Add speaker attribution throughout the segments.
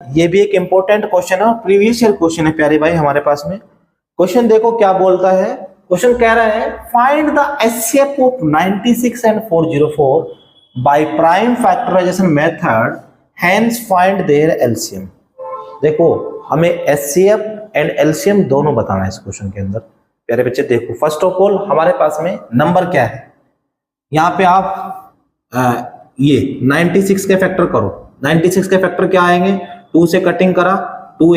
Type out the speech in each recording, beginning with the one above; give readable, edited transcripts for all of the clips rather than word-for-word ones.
Speaker 1: ये भी एक इंपॉर्टेंट क्वेश्चन है, प्रीवियस ईयर क्वेश्चन है प्यारे भाई हमारे पास में। क्वेश्चन देखो क्या बोलता है। क्वेश्चन कह रहा है find the HCF of 96 and 404 by prime factorization method, hence find their LCM. देखो हमें एचसीएफ एंड एलसीएम दोनों बताना है इस क्वेश्चन के अंदर प्यारे बच्चे। देखो फर्स्ट ऑफ ऑल हमारे पास में नंबर क्या है, यहाँ पे आप ये 96 के फैक्टर करो। 96 के फैक्टर क्या आएंगे, 2 से कटिंग करा, 2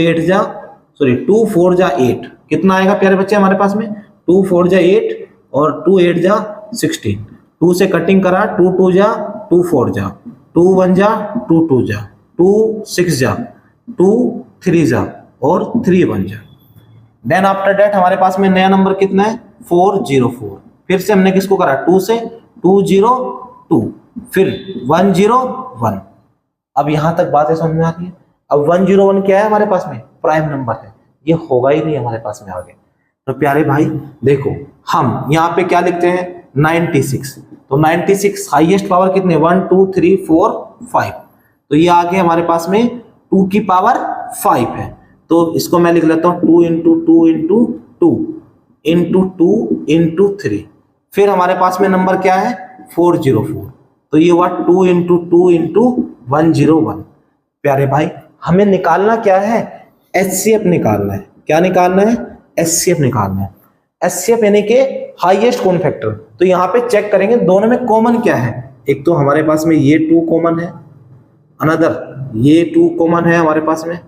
Speaker 1: 4 जा 8, कितना आएगा प्यारे बच्चे हमारे पास में, 2 4 जा 8 और 2 8 जा 16। 2 से कटिंग करा, 2 2 जा 2 4 जा, 2 1 जा 2 2 जा, 2 6 जा, 2 3 जा और 3 1 जा। देन आफ्टर दैट हमारे पास में नया नंबर कितना है 404। फिर से हमने किसको करा 2 से 2 0 2, फिर 1 0 1। अब यहां तक बातें समझ में आ रही है। अब 1 0 1 क्या है हमारे पास में, प्राइम नंबर है, ये होगा ही नहीं हमारे पास में आगे। तो प्यारे भाई देखो हम यहाँ पे क्या लिखते हैं 96, तो 96 हाईएस्ट पावर कितने 1 2 3 4 5, तो ये आगे हमारे पास में 2 की पावर 5 है। तो इसको मैं लिख लेता हूँ 2 इंटू 2 इंटू 2 इंटू 2 इंटू 3। फिर हमारे पास में नंबर क्या है 404, तो ये हुआ 2 इंटू 2 इंटू 101। प्यारे भाई हमें निकालना क्या है, एचसीएफ निकालना है। क्या निकालना है, एचसीएफ निकालना है। एचसीएफ यानी कि हाईएस्ट कॉमन फैक्टर। तो यहाँ पे चेक करेंगे दोनों में कॉमन क्या है। एक तो हमारे पास में ये 2 कॉमन है, अनदर ये 2 कॉमन है हमारे पास में।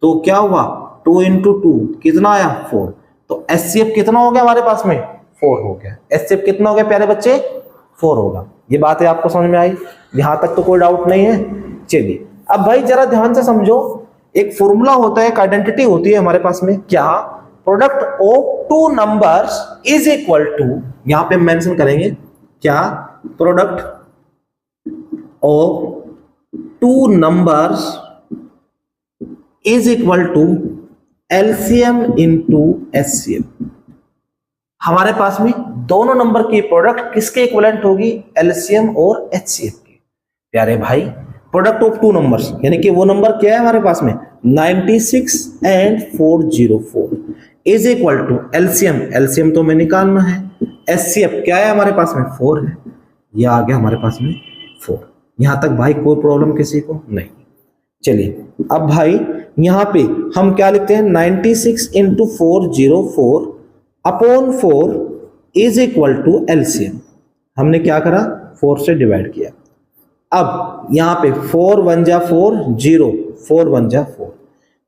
Speaker 1: तो क्या हुआ 2 इंटू 2 कितना आया 4, तो एचसीएफ कितना हो गया हमारे पास में 4 हो गया। एचसीएफ कितना हो गया प्यारे बच्चे 4 होगा। ये बात है आपको समझ में आई, यहां तक तो कोई डाउट नहीं है। चलिए अब भाई जरा ध्यान से समझो, एक फॉर्मूला होता है, एक आइडेंटिटी होती है हमारे पास में, क्या product of 2 numbers is equal to, यहां पे मेंशन करेंगे क्या, product of 2 numbers is equal to LCM into HCF. हमारे पास में दोनों नंबर की प्रोडक्ट किसके इक्विवेलेंट होगी, एलसीएम और एचसीएफ की। प्यारे भाई प्रोडक्ट ऑफ 2 नंबर्स यानी कि वो नंबर क्या है हमारे पास में 96 and 404 is equal to LCM, LCM तो हमें निकालना है, एचसीएफ क्या है हमारे पास में 4 है, ये आ गया हमारे पास में 4। यहां तक भाई कोई प्रॉब्लम किसी को नहीं। चलिए अब भाई यहां पे हम क्या लिखते हैं 96 into 404 upon 4 is equal to LCM. हमने क्या करा 4 से डिवाइड किया। अब यहां पे 4 1 जा 4 0, 4 1 जा 4,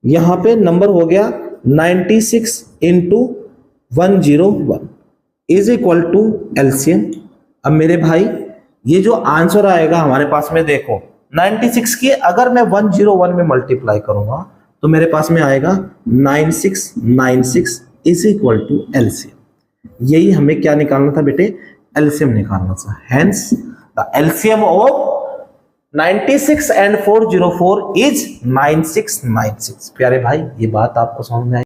Speaker 1: यहां पे नंबर हो गया 96 into 101 is equal to LCM. अब मेरे भाई ये जो आंसर आएगा हमारे पास में देखो 96 की अगर मैं 101 में मल्टीप्लाई करूंगा तो मेरे पास में आएगा 9696 इज इक्वल टू एलसीएम। यही हमें क्या निकालना था बेटे, एलसीएम निकालना था। Hence the LCM of 96 and 404 is 9696। प्यारे भाई ये बात आपको समझ में आई।